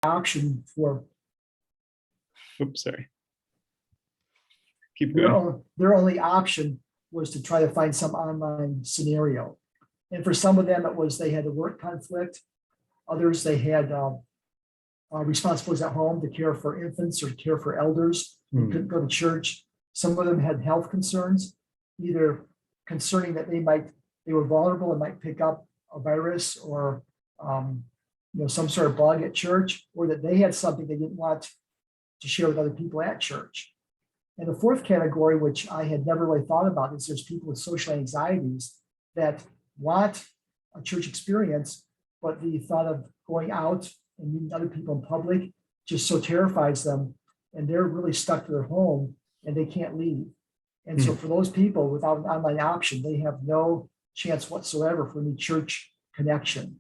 option for Oops, sorry. Keep going. their only option was to try to find some online scenario. And for some of them, it was they had a work conflict. Others, they had responsibilities at home to care for infants or care for elders who couldn't go to church. Some of them had health concerns, either concerning that they were vulnerable and might pick up a virus or some sort of bug at church, or that they had something they didn't want to share with other people at church. And the fourth category, which I had never really thought about, is there's people with social anxieties that want a church experience, but the thought of going out and meeting other people in public just so terrifies them, and they're really stuck to their home and they can't leave. And so for those people without an online option, they have no chance whatsoever for any church connection.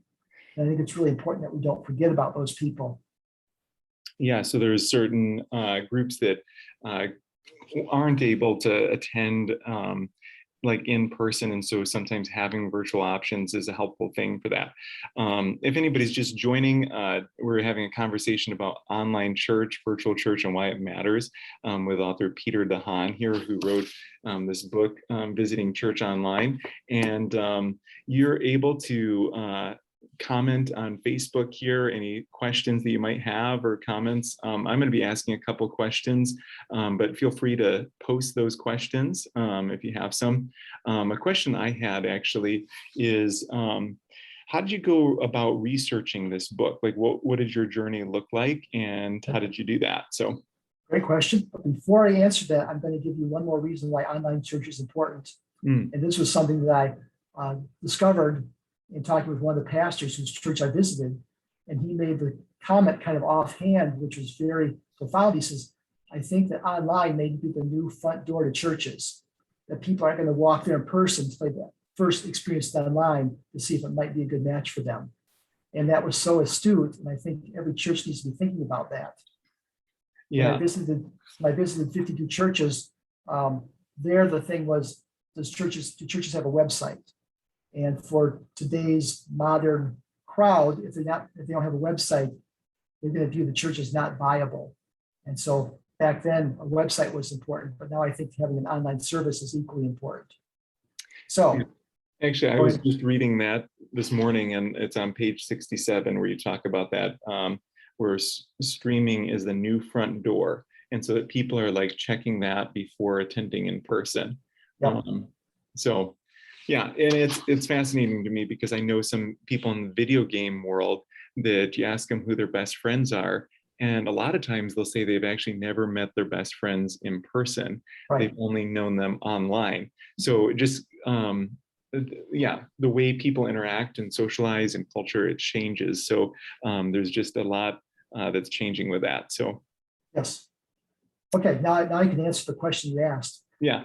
And I think it's really important that we don't forget about those people. Yeah, so there's certain groups that aren't able to attend like in person, and so sometimes having virtual options is a helpful thing for that. If anybody's just joining, we're having a conversation about online church, virtual church, and why it matters with author Peter DeHaan here, who wrote this book, Visiting Church Online. And you're able to comment on Facebook here, any questions that you might have or comments. I'm going to be asking a couple questions, but feel free to post those questions if you have some. A question I had actually is, how did you go about researching this book? Like what did your journey look like and how did you do that? So, great question. But before I answer that, I'm going to give you one more reason why online church is important. And this was something that I discovered in talking with one of the pastors whose church I visited, and he made the comment kind of offhand, which was very profound. He says, I think that online may be the new front door to churches, that people aren't going to walk there in person to play that first experience online to see if it might be a good match for them. And that was so astute. And I think every church needs to be thinking about that. Yeah. When I visited 52 churches. There, the thing was, do churches have a website? And for today's modern crowd, if they don't have a website, they're going to view the church as not viable. And so back then, a website was important, but now I think having an online service is equally important. So, actually, I was just reading that this morning, and it's on page 67 where you talk about that, where streaming is the new front door, and so that people are like checking that before attending in person. Yep. So. Yeah, and it's fascinating to me because I know some people in the video game world that you ask them who their best friends are, and a lot of times they'll say they've actually never met their best friends in person. Right. They've only known them online. So just the way people interact and socialize and culture, it changes. So there's just a lot that's changing with that. So yes. Okay, now I can answer the question you asked. Yeah.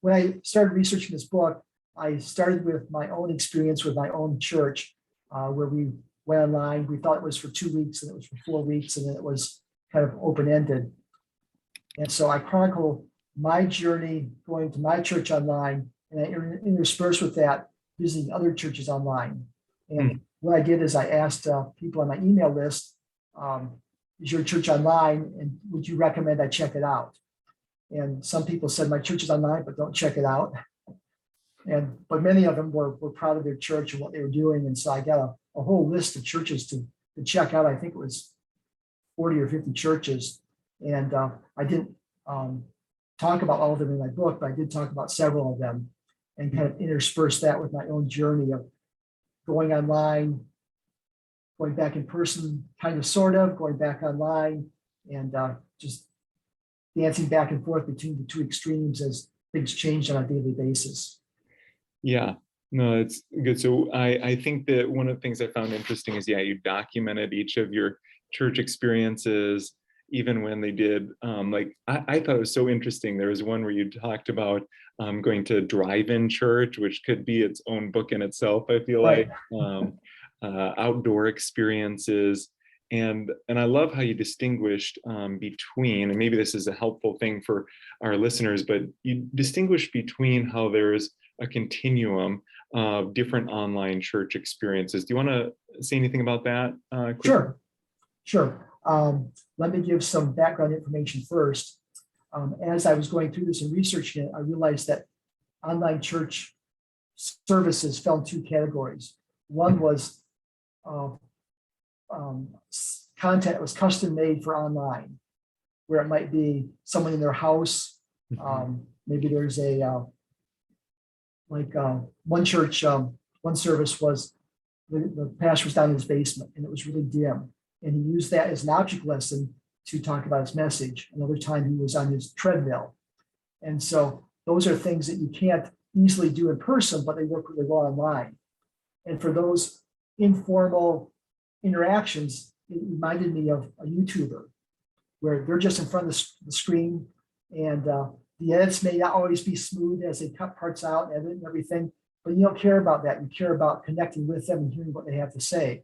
When I started researching this book, I started with my own experience with my own church, where we went online. We thought it was for 2 weeks, and it was for 4 weeks, and then it was kind of open-ended. And so I chronicle my journey going to my church online, and I intersperse with that visiting other churches online. And what I did is I asked people on my email list, is your church online, and would you recommend I check it out? And some people said, my church is online, but don't check it out. But many of them were proud of their church and what they were doing. And so I got a whole list of churches to check out. I think it was 40 or 50 churches. And I didn't talk about all of them in my book, but I did talk about several of them and kind of intersperse that with my own journey of going online, going back in person, kind of, sort of, going back online, and just dancing back and forth between the two extremes as things change on a daily basis. Yeah, no, it's good. So I think that one of the things I found interesting is, you documented each of your church experiences, even when they did, I thought it was so interesting. There was one where you talked about going to drive-in church, which could be its own book in itself, I feel like, outdoor experiences. And I love how you distinguished between, and maybe this is a helpful thing for our listeners, but you distinguished between how there's a continuum of different online church experiences. Do you want to say anything about that? Sure. Sure. Let me give some background information first. As I was going through this and researching it, I realized that online church services fell in two categories. One was content that was custom made for online, where it might be someone in their house. Maybe there's a one church, one service was the pastor was down in his basement and it was really dim. And he used that as an object lesson to talk about his message. Another time he was on his treadmill. And so those are things that you can't easily do in person, but they work really well online. And for those informal interactions, it reminded me of a YouTuber where they're just in front of the screen and the edits may not always be smooth as they cut parts out and edit and everything, but you don't care about that. You care about connecting with them and hearing what they have to say.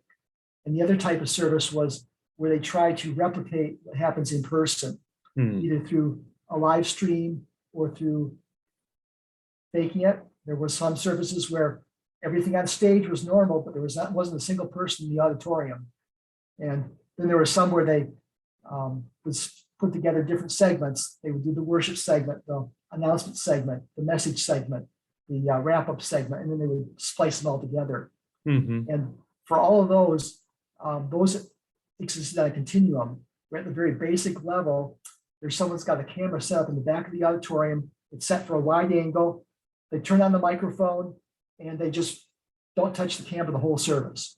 And the other type of service was where they try to replicate what happens in person, either through a live stream or through faking it. There were some services where everything on stage was normal, but wasn't a single person in the auditorium. And then there were some where they would put together different segments. They would do the worship segment, the announcement segment, the message segment, the wrap-up segment, and then they would splice them all together. And for all of those existed on a continuum. We're at the very basic level. There's someone's got a camera set up in the back of the auditorium. It's set for a wide angle. They turn on the microphone and they just don't touch the camera the whole service.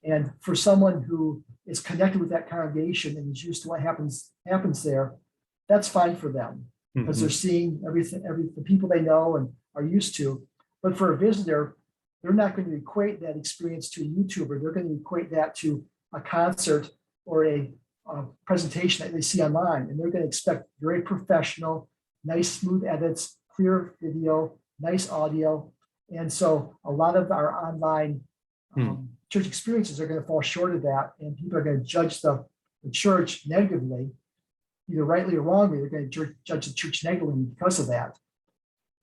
And for someone who is connected with that congregation and is used to what happens there, that's fine for them because they're seeing the people they know and are used to. But for a visitor, they're not going to equate that experience to a YouTuber. They're going to equate that to a concert or a presentation that they see online. And they're going to expect very professional, nice, smooth edits, clear video, nice audio. And so a lot of our online church experiences are going to fall short of that. And people are going to judge the church negatively, either rightly or wrongly. They're going to judge the church negatively because of that.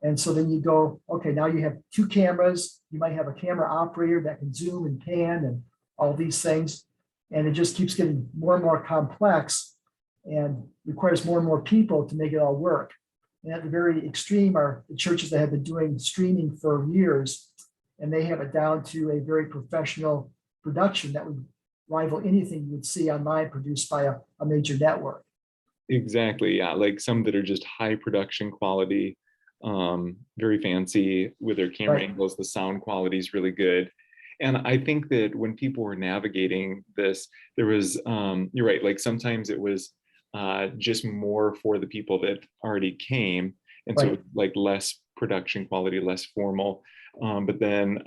And so then you go, okay, now you have two cameras. You might have a camera operator that can zoom and pan and all these things. And it just keeps getting more and more complex and requires more and more people to make it all work. And at the very extreme are the churches that have been doing streaming for years, and they have it down to a very professional production that would rival anything you would see online produced by a major network. Exactly. Yeah. Like some that are just high production quality, very fancy with their camera angles. The sound quality is really good. And I think that when people were navigating this, there was, you're right, like sometimes it was just more for the people that already came. And so like less production quality, less formal. But then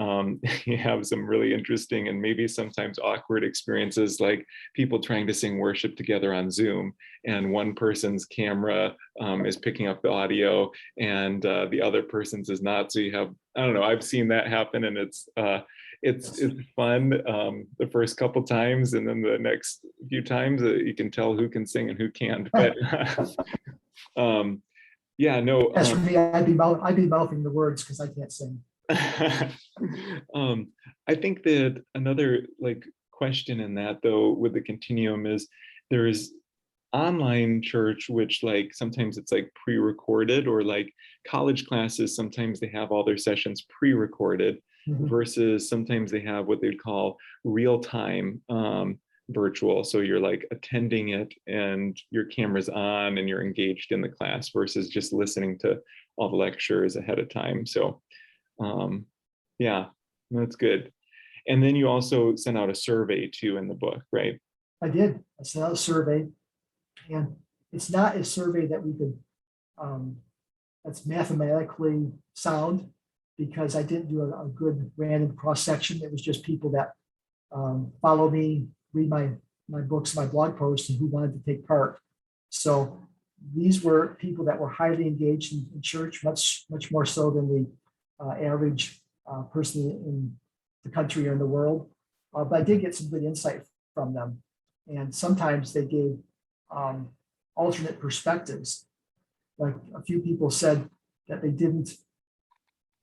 you have some really interesting and maybe sometimes awkward experiences, like people trying to sing worship together on Zoom, and one person's camera is picking up the audio and the other person's is not. So you have, I don't know, I've seen that happen, and it's fun the first couple times, and then the next few times you can tell who can sing and who can't. But yeah, no. As for me, I'd be mouthing the words because I can't sing. I think that another like question in that though with the continuum is there is online church, which like sometimes it's like pre-recorded, or like college classes, sometimes they have all their sessions pre-recorded versus sometimes they have what they'd call real-time virtual. So you're like attending it and your camera's on and you're engaged in the class versus just listening to all the lectures ahead of time. So yeah, that's good. And then you also sent out a survey too in the book, right? I did. I sent out a survey, and it's not a survey that we could, that's mathematically sound, because I didn't do a good random cross section. It was just people that follow me, read my books, my blog posts, and who wanted to take part. So these were people that were highly engaged in church, much more so than the average person in the country or in the world. But I did get some good insight from them. And sometimes they gave alternate perspectives. Like a few people said that they didn't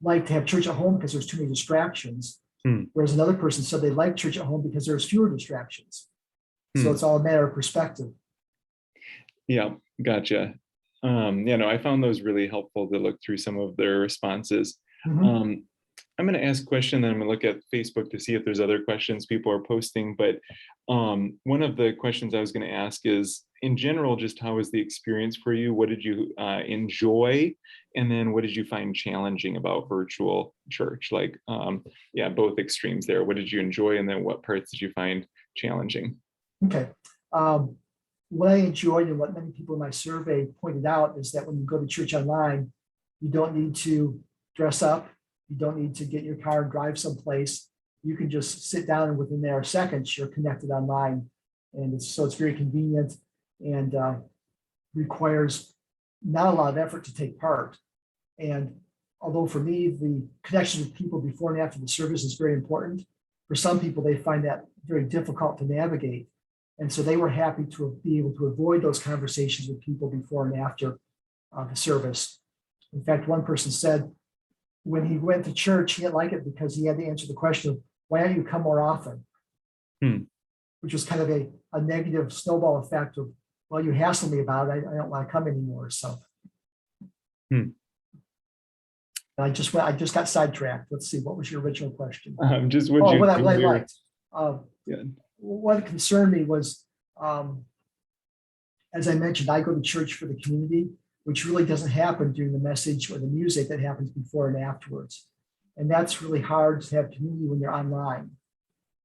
like to have church at home because there's too many distractions. Whereas another person said they liked church at home because there's fewer distractions. So it's all a matter of perspective. Yeah, gotcha. Yeah, no, I found those really helpful to look through some of their responses. Mhm. I'm going to ask a question, then I'm going to look at Facebook to see if there's other questions people are posting. But one of the questions I was going to ask is, in general, just how was the experience for you? What did you enjoy? And then what did you find challenging about virtual church? Like, yeah, both extremes there. What did you enjoy? And then what parts did you find challenging? Okay. Um, what I enjoyed and what many people in my survey pointed out is that when you go to church online, you don't need to dress up. You don't need to get in your car and drive someplace. You can just sit down and within there seconds, you're connected online. And so it's very convenient and requires not a lot of effort to take part. And although for me, the connection with people before and after the service is very important, for some people, they find that very difficult to navigate. And so they were happy to be able to avoid those conversations with people before and after the service. In fact, one person said when he went to church, he didn't like it because he had to answer the question of, why don't you come more often? Which was kind of a negative snowball effect of, well, you hassle me about it. I don't want to come anymore. So I just got sidetracked. Let's see, what was your original question? Just what what I liked. Yeah. What concerned me was, as I mentioned, I go to church for the community, which really doesn't happen during the message or the music that happens before and afterwards. And that's really hard to have community when you're online.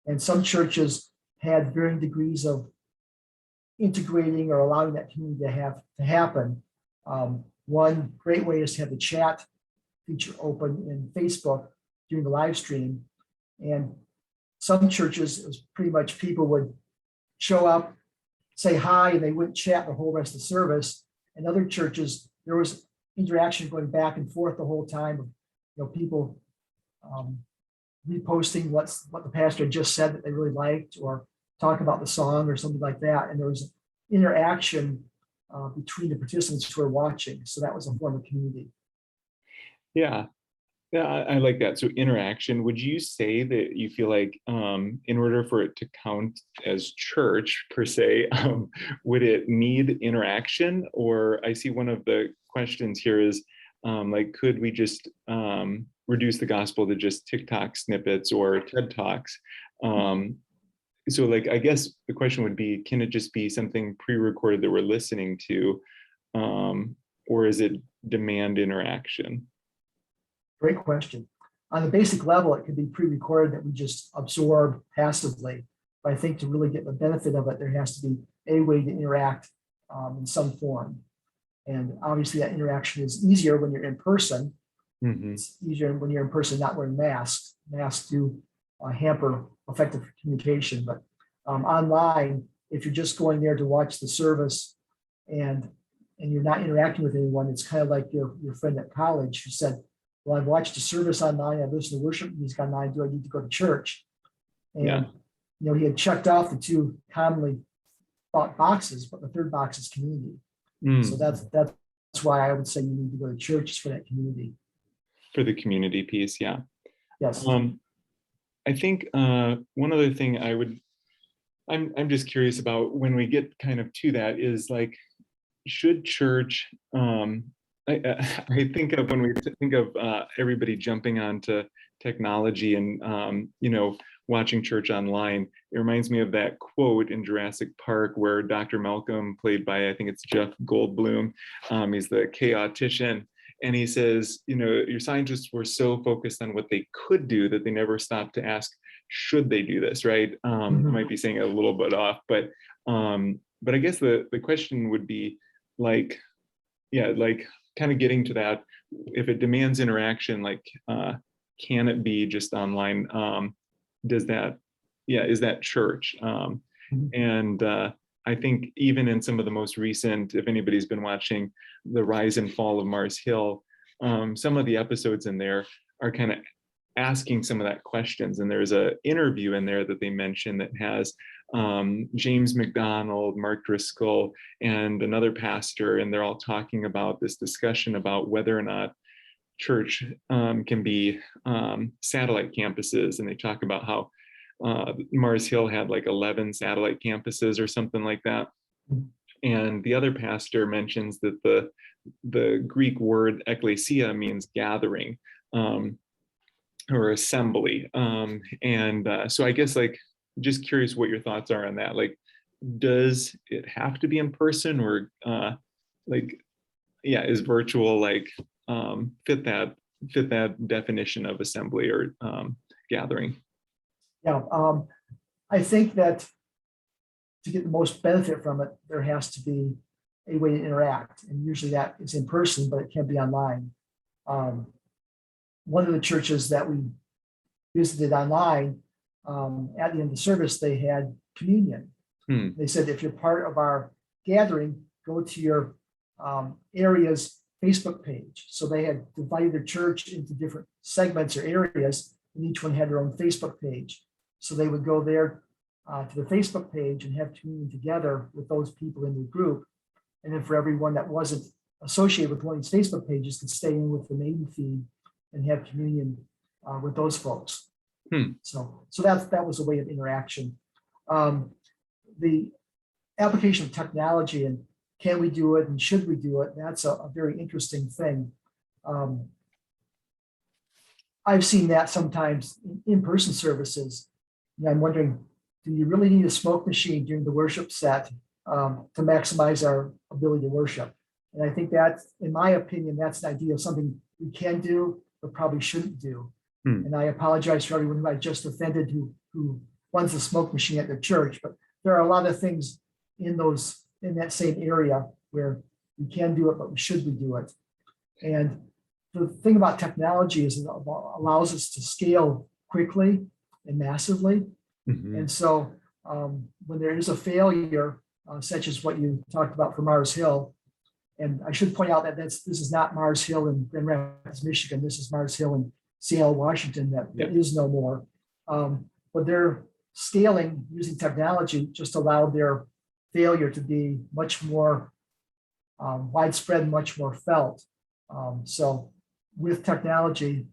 And some churches had varying degrees of integrating or allowing that community to happen. One great way is to have the chat feature open in Facebook during the live stream. And some churches, it was pretty much people would show up, say hi, and they wouldn't chat the whole rest of the service. And other churches, there was interaction going back and forth the whole time. People reposting what the pastor just said that they really liked, or talk about the song or something like that. And there was interaction between the participants who were watching. So that was a form of community. Yeah. Yeah, I like that. So interaction, would you say that you feel like in order for it to count as church per se, would it need interaction? Or I see one of the questions here is like, could we just reduce the gospel to just TikTok snippets or TED Talks? So like, I guess the question would be, can it just be something pre-recorded that we're listening to? Or is it demand interaction? Great question. On the basic level, it could be pre-recorded that we just absorb passively. But I think to really get the benefit of it, there has to be a way to interact in some form. And obviously that interaction is easier when you're in person. It's easier when you're in person, not wearing masks. Masks do hamper effective communication. But online, if you're just going there to watch the service and you're not interacting with anyone, it's kind of like your friend at college who said, well, I've watched a service online, I've listened to worship music online, do I need to go to church? And he had checked off the two commonly thought boxes, but the third box is community. So that's why I would say you need to go to church, is for that community. For the community piece, yeah. Yes. I think one other thing I'm just curious about when we get kind of to that is like, should church, I think of when we think of everybody jumping onto technology and watching church online, it reminds me of that quote in Jurassic Park where Dr. Malcolm, played by I think it's Jeff Goldblum, he's the chaotician, and he says, your scientists were so focused on what they could do that they never stopped to ask, should they do this, right? I might be saying it a little bit off, but I guess the question would be like, kind of getting to that, if it demands interaction, like can it be just online? Is that church? And I think even in some of the most recent, if anybody's been watching The Rise and Fall of Mars Hill, some of the episodes in there are kind of asking some of that questions. And there's an interview in there that they mention that has James McDonald, Mark Driscoll, and another pastor, and they're all talking about this discussion about whether or not church can be satellite campuses. And they talk about how Mars Hill had like 11 satellite campuses or something like that. And the other pastor mentions that the Greek word ekklesia means gathering, or assembly. So I guess, like, just curious what your thoughts are on that. Like, does it have to be in person, or like, yeah, is virtual like fit that definition of assembly or gathering? Yeah, I think that to get the most benefit from it, there has to be a way to interact. And usually that is in person, but it can be online. One of the churches that we visited online, at the end of the service, they had communion. They said, if you're part of our gathering, go to your area's Facebook page. So they had divided their church into different segments or areas, and each one had their own Facebook page. So they would go there to the Facebook page and have communion together with those people in the group. And then for everyone that wasn't associated with one of these Facebook pages, could stay in with the main feed and have communion with those folks. So that was a way of interaction. The application of technology, and can we do it and should we do it? That's a very interesting thing. I've seen that sometimes in in-person services. And I'm wondering, do you really need a smoke machine during the worship set to maximize our ability to worship? And I think that, in my opinion, that's an idea of something we can do, but probably shouldn't do. And I apologize for everyone who I just offended who runs a smoke machine at their church, but there are a lot of things in that same area where we can do it, but should we do it? And the thing about technology is it allows us to scale quickly and massively. And so when there is a failure, such as what you talked about for Mars Hill, and I should point out that this is not Mars Hill in Grand Rapids, Michigan. This is Mars Hill in Seattle, Washington, that is no more. But their scaling using technology just allowed their failure to be much more widespread, much more felt. So with technology,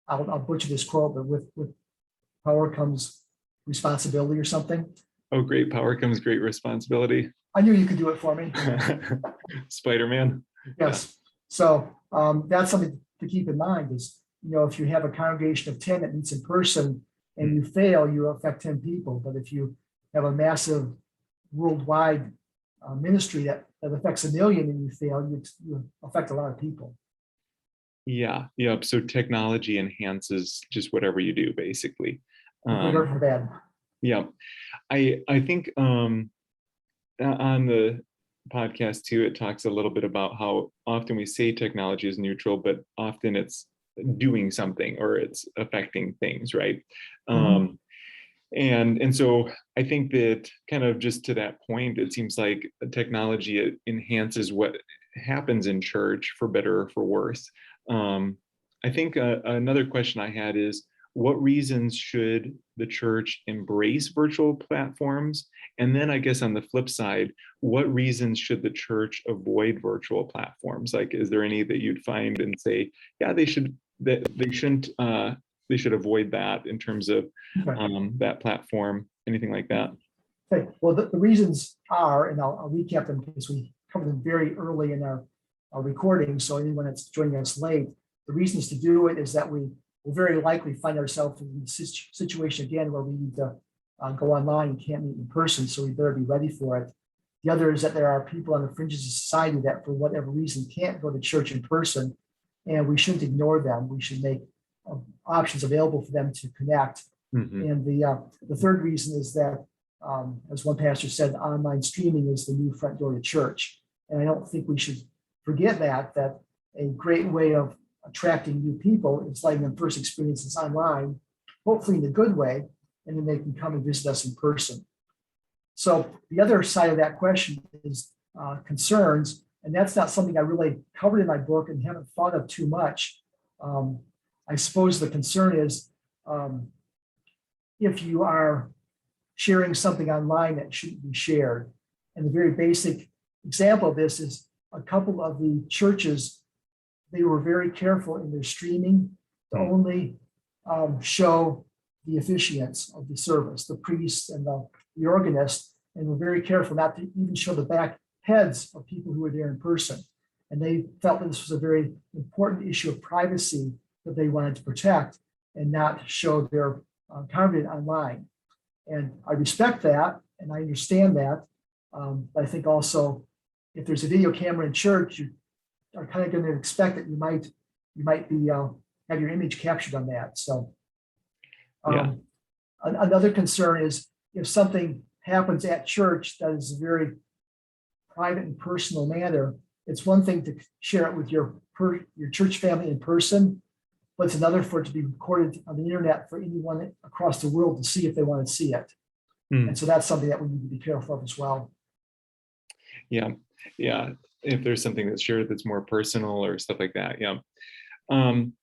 I'll butcher this quote, but with power comes responsibility or something. Oh, great power comes great responsibility. I knew you could do it for me. Spider-Man. Yes. So that's something to keep in mind is, if you have a congregation of 10 that meets in person and you fail, you affect 10 people. But if you have a massive worldwide ministry that affects 1 million and you fail, you affect a lot of people. Yeah. Yep. So technology enhances just whatever you do, basically. Good or for bad. Yeah. I think on the podcast too, it talks a little bit about how often we say technology is neutral, but often it's doing something or it's affecting things, right? And so I think that kind of just to that point, it seems like technology enhances what happens in church for better or for worse. I think another question I had is, what reasons should the church embrace virtual platforms? And then I guess on the flip side, what reasons should the church avoid virtual platforms? Like, is there any that you'd find and say, yeah, they shouldn't they should avoid that in terms of that platform, anything like that? Okay. Well, the reasons are, and I'll recap them because we covered them very early in our recording. So anyone that's joining us late, the reasons to do it is that we will very likely find ourselves in the situation again where we need to go online and can't meet in person. So we better be ready for it. The other is that there are people on the fringes of society that for whatever reason can't go to church in person, and we shouldn't ignore them. We should make options available for them to connect. And the third reason is that, as one pastor said, online streaming is the new front door to church. And I don't think we should forget that a great way of attracting new people is letting them first experience this online, hopefully in a good way, and then they can come and visit us in person. So the other side of that question is concerns, and that's not something I really covered in my book and haven't thought of too much. I suppose the concern is if you are sharing something online that shouldn't be shared. And the very basic example of this is a couple of the churches, they were very careful in their streaming to only show the officiants of the service, the priest and the organist, and were very careful not to even show the back heads of people who were there in person. And they felt that this was a very important issue of privacy that they wanted to protect and not show their congregant online. And I respect that, and I understand that. But I think also, if there's a video camera in church, you are kind of going to expect that you might be have your image captured on that. So, another concern is if something happens at church that is a very private and personal manner. It's one thing to share it with your church family in person, but it's another for it to be recorded on the internet for anyone across the world to see if they want to see it. And so that's something that we need to be careful of as well. Yeah. If there's something that's shared that's more personal or stuff like that. Yeah. I'm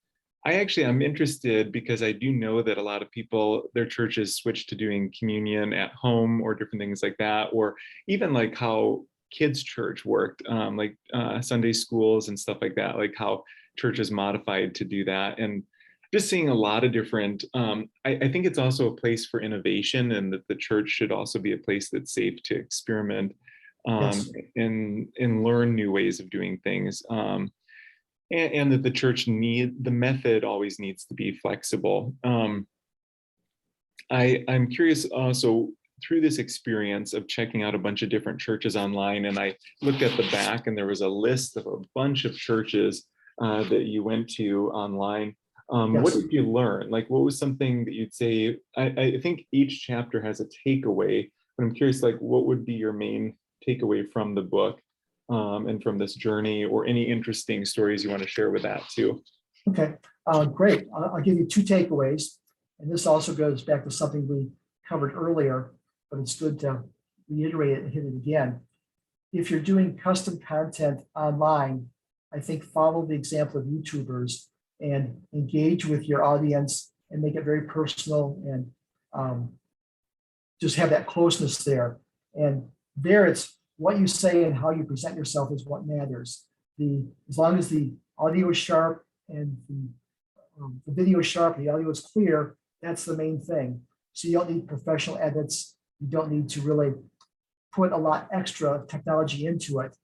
interested because I do know that a lot of people, their churches switch to doing communion at home or different things like that, or even like how kids' church worked, like Sunday schools and stuff like that, like how churches modified to do that. And just seeing a lot of different, I think it's also a place for innovation, and that the church should also be a place that's safe to experiment Yes. and learn new ways of doing things. And that the church the method always needs to be flexible. I'm curious also through this experience of checking out a bunch of different churches online, and I looked at the back and there was a list of a bunch of churches that you went to online. Yes. What did you learn? Like, what was something that you'd say? I think each chapter has a takeaway, but I'm curious, like, what would be your main takeaway from the book and from this journey, or any interesting stories you want to share with that too? Okay, great. I'll give you two takeaways. And this also goes back to something we covered earlier, but it's good to reiterate it and hit it again. If you're doing custom content online, I think follow the example of YouTubers and engage with your audience and make it very personal, and just have that closeness there. And there it's what you say and how you present yourself is what matters. As long as the audio is sharp and the video is sharp, the audio is clear, that's the main thing. So you don't need professional edits. You don't need to really put a lot extra technology into it.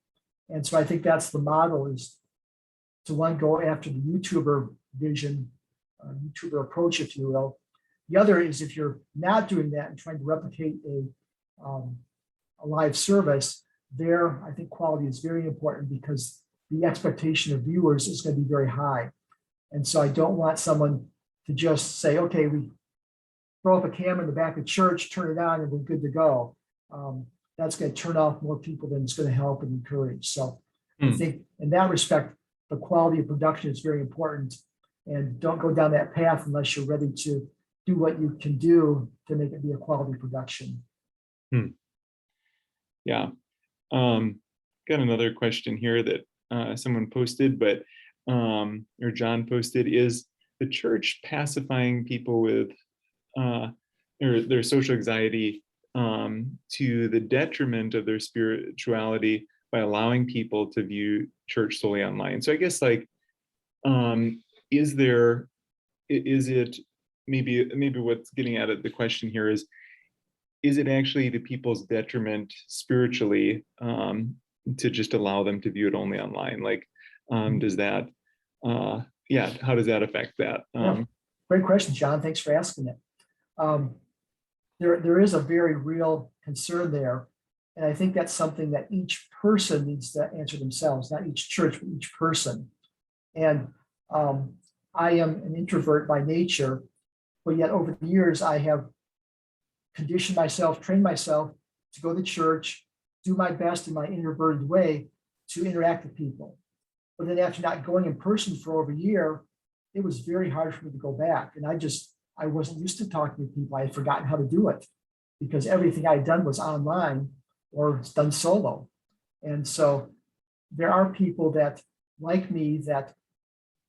And so I think that's the model, is to one, go after the YouTuber vision, YouTuber approach, if you will. The other is if you're not doing that and trying to replicate a live service, there, I think quality is very important, because the expectation of viewers is going to be very high. And so I don't want someone to just say, okay, we throw up a camera in the back of church, turn it on, and we're good to go. That's going to turn off more people than it's going to help and encourage. So I think in that respect, the quality of production is very important, and don't go down that path unless you're ready to do what you can do to make it be a quality production. Yeah. Got another question here that someone posted, but or John posted: is the church pacifying people with or their social anxiety to the detriment of their spirituality by allowing people to view church solely online? So I guess, like, is it maybe what's getting at it, the question here is it actually to people's detriment spiritually to just allow them to view it only online? Like, does that, how does that affect that? Great question, John. Thanks for asking it. There is a very real concern there. And I think that's something that each person needs to answer themselves, not each church, but each person. And I am an introvert by nature, but yet over the years, I have conditioned myself, trained myself to go to church, do my best in my introverted way to interact with people. But then after not going in person for over a year, it was very hard for me to go back. And I wasn't used to talking to people. I had forgotten how to do it, because everything I had done was online or done solo. And so there are people that, like me, that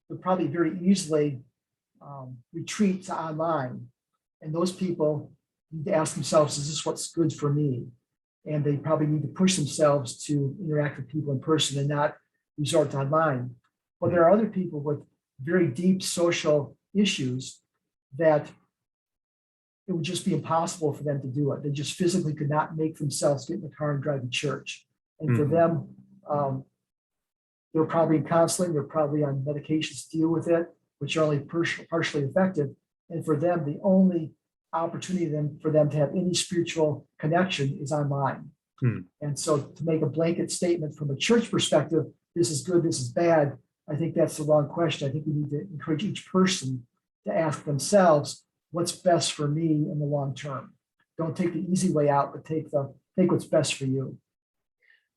would probably very easily retreat to online. And those people need to ask themselves, is this what's good for me? And they probably need to push themselves to interact with people in person and not resort to online. But there are other people with very deep social issues that it would just be impossible for them to do it. They just physically could not make themselves get in the car and drive to church. And for them, they're probably in counseling, they're probably on medications to deal with it, which are only partially effective. And for them, the only opportunity for them to have any spiritual connection is online. And so to make a blanket statement from a church perspective, this is good, this is bad, I think that's the wrong question. I think we need to encourage each person to ask themselves, what's best for me in the long term? Don't take the easy way out, but take what's best for you.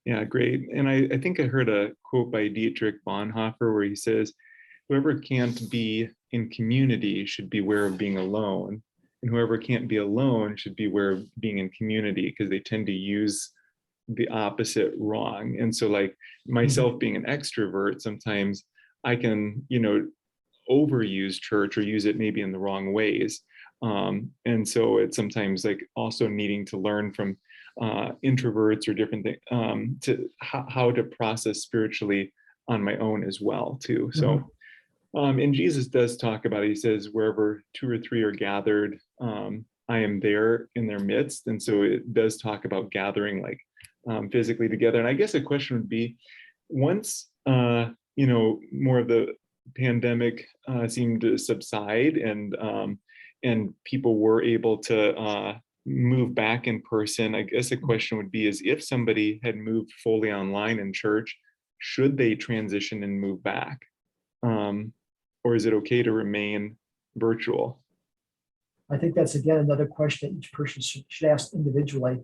Yeah, great. And I think I heard a quote by Dietrich Bonhoeffer where he says, whoever can't be in community should beware of being alone. And whoever can't be alone should beware of being in community, because they tend to use the opposite wrong. And so like myself being an extrovert, sometimes I can, overuse church or use it maybe in the wrong ways. And so it's sometimes like also needing to learn from introverts or different things to how to process spiritually on my own as well too. So and Jesus does talk about it. He says, wherever 2 or 3 are gathered, I am there in their midst. And so it does talk about gathering like physically together. And I guess a question would be, once more of the pandemic seemed to subside and people were able to move back in person, I guess a question would be is if somebody had moved fully online in church, should they transition and move back? Or is it okay to remain virtual? I think that's, again, another question that each person should ask individually.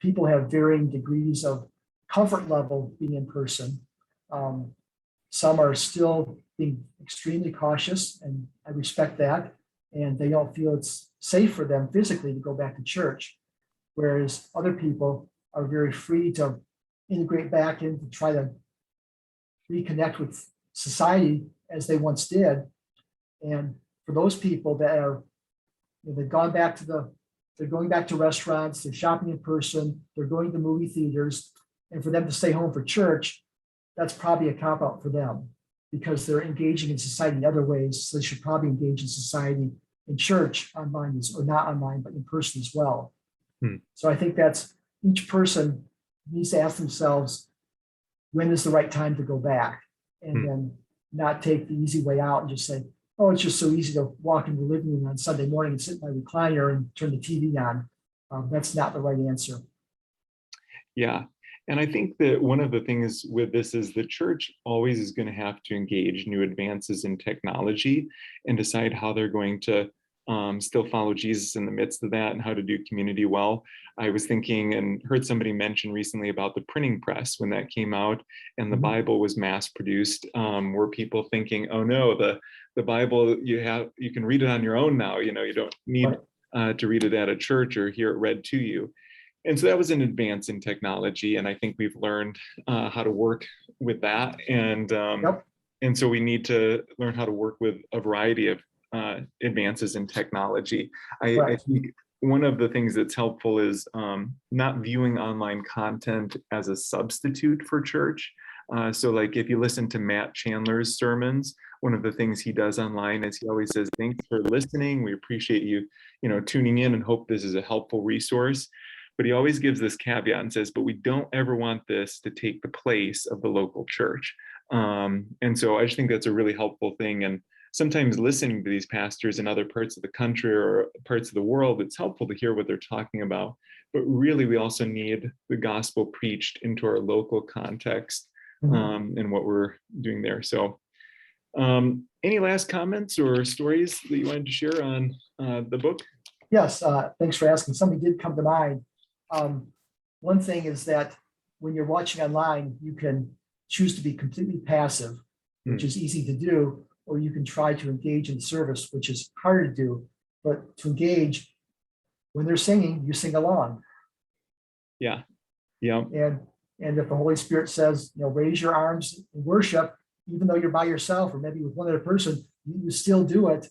People have varying degrees of comfort level being in person. Some are still being extremely cautious, and I respect that. And they don't feel it's safe for them physically to go back to church. Whereas other people are very free to integrate back in, to try to reconnect with society as they once did. And for those people that are, they've gone back to they're going back to restaurants, they're shopping in person, they're going to movie theaters, and for them to stay home for church, that's probably a cop-out for them because they're engaging in society in other ways. So they should probably engage in society in church online, or not online, but in person as well. So I think that's, each person needs to ask themselves, when is the right time to go back? And then not take the easy way out and just say, oh, it's just so easy to walk into the living room on Sunday morning and sit in my recliner and turn the TV on. That's not the right answer. Yeah. And I think that one of the things with this is the church always is going to have to engage new advances in technology and decide how they're going to still follow Jesus in the midst of that and how to do community well. I was thinking and heard somebody mention recently about the printing press when that came out and the Bible was mass produced. Were people thinking, oh no, the Bible, you can read it on your own now, you don't need to read it at a church or hear it read to you. And so that was an advance in technology. And I think we've learned how to work with that. And so we need to learn how to work with a variety of advances in technology. I think one of the things that's helpful is not viewing online content as a substitute for church. So like if you listen to Matt Chandler's sermons, one of the things he does online is he always says, thanks for listening. We appreciate you, tuning in and hope this is a helpful resource. But he always gives this caveat and says, but we don't ever want this to take the place of the local church. And so I just think that's a really helpful thing. And sometimes listening to these pastors in other parts of the country or parts of the world, it's helpful to hear what they're talking about. But really, we also need the gospel preached into our local context and what we're doing there. So any last comments or stories that you wanted to share on the book? Yes, thanks for asking. Something did come to mind. One thing is that when you're watching online, you can choose to be completely passive, which is easy to do, or you can try to engage in service, which is harder to do. But to engage, when they're singing, you sing along. Yeah. And if the Holy Spirit says, raise your arms and worship, even though you're by yourself or maybe with one other person, you still do it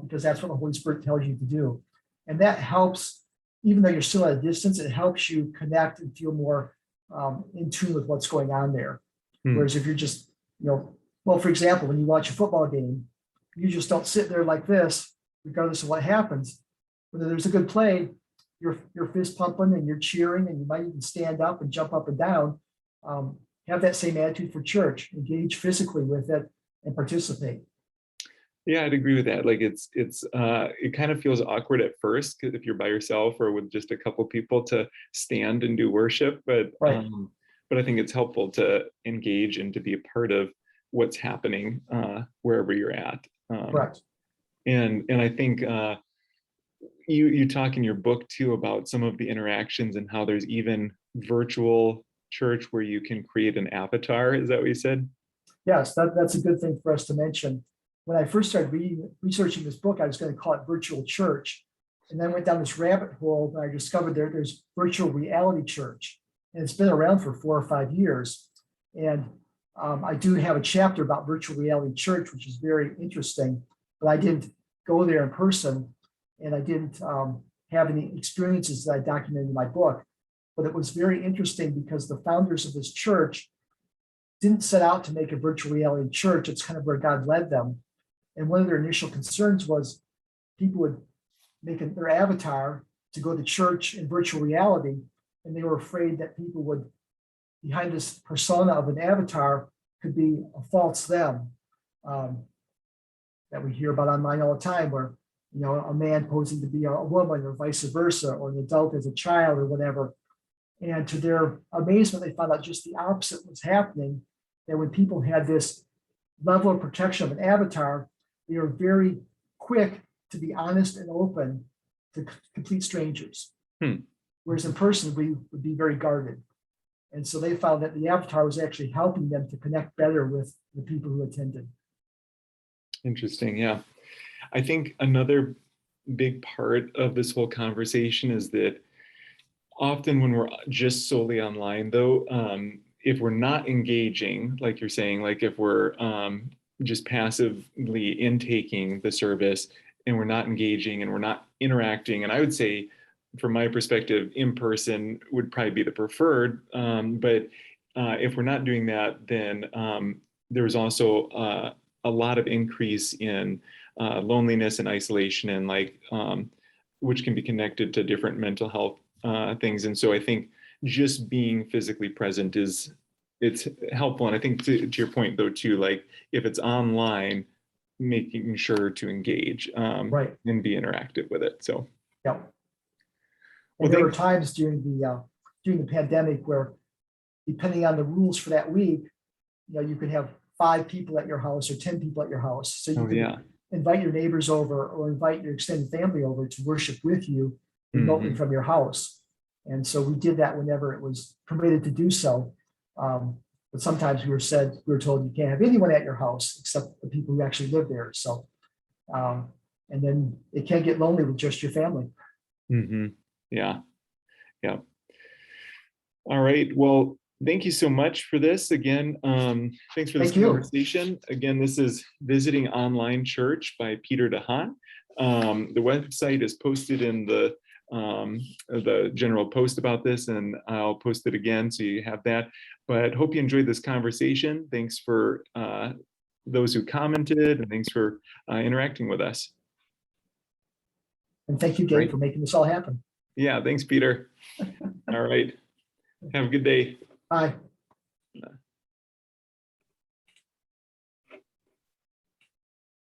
because that's what the Holy Spirit tells you to do. And that helps, even though you're still at a distance, it helps you connect and feel more in tune with what's going on there. Whereas if you're just, for example, when you watch a football game, you just don't sit there like this, regardless of what happens. when there's a good play, you're fist pumping and you're cheering and you might even stand up and jump up and down. Have that same attitude for church, engage physically with it and participate. Yeah, I'd agree with that. Like it kind of feels awkward at first if you're by yourself or with just a couple people to stand and do worship, but Right. I think it's helpful to engage and to be a part of what's happening wherever you're at. Correct. And I think you talk in your book too about some of the interactions and how there's even virtual church where you can create an avatar. Is that what you said? Yes, that's a good thing for us to mention. When I first started researching this book, I was going to call it virtual church. And then went down this rabbit hole and I discovered there's virtual reality church. And it's been around for 4 or 5 years. And I do have a chapter about virtual reality church, which is very interesting, but I didn't go there in person and I didn't have any experiences that I documented in my book. But it was very interesting because the founders of this church didn't set out to make a virtual reality church. It's kind of where God led them. And one of their initial concerns was people would make their avatar to go to church in virtual reality. And they were afraid that people would, behind this persona of an avatar, could be a false them that we hear about online all the time, where a man posing to be a woman or vice versa, or an adult as a child or whatever. And to their amazement, they found out just the opposite was happening. That when people had this level of protection of an avatar, they were very quick to be honest and open to complete strangers. Whereas in person, we would be very guarded. And so they found that the avatar was actually helping them to connect better with the people who attended. Interesting. Yeah. I think another big part of this whole conversation is that often when we're just solely online, though, if we're not engaging, like you're saying, like if we're just passively intaking the service and we're not engaging and we're not interacting, and I would say, from my perspective, in person would probably be the preferred. But if we're not doing that, then there's also a lot of increase in loneliness and isolation, and which can be connected to different mental health things. And so I think just being physically present it's helpful. And I think to your point though too, like if it's online, making sure to engage Right. and be interactive with it. So yeah. And there were times during the pandemic where, depending on the rules for that week, you could have 5 people at your house or 10 people at your house. So you could invite your neighbors over or invite your extended family over to worship with you remotely from your house. And so we did that whenever it was permitted to do so. But sometimes we were told you can't have anyone at your house except the people who actually live there. So, and then it can get lonely with just your family. Yeah. Yeah. All right. Well, thank you so much for this. Again, thanks for this conversation. Again, this is Visiting Online Church by Peter DeHaan. The website is posted in the general post about this, and I'll post it again so you have that. But hope you enjoyed this conversation. Thanks for those who commented, and thanks for interacting with us. And thank you, Gabe, for making this all happen. Yeah, thanks, Peter. All right. Have a good day. Bye.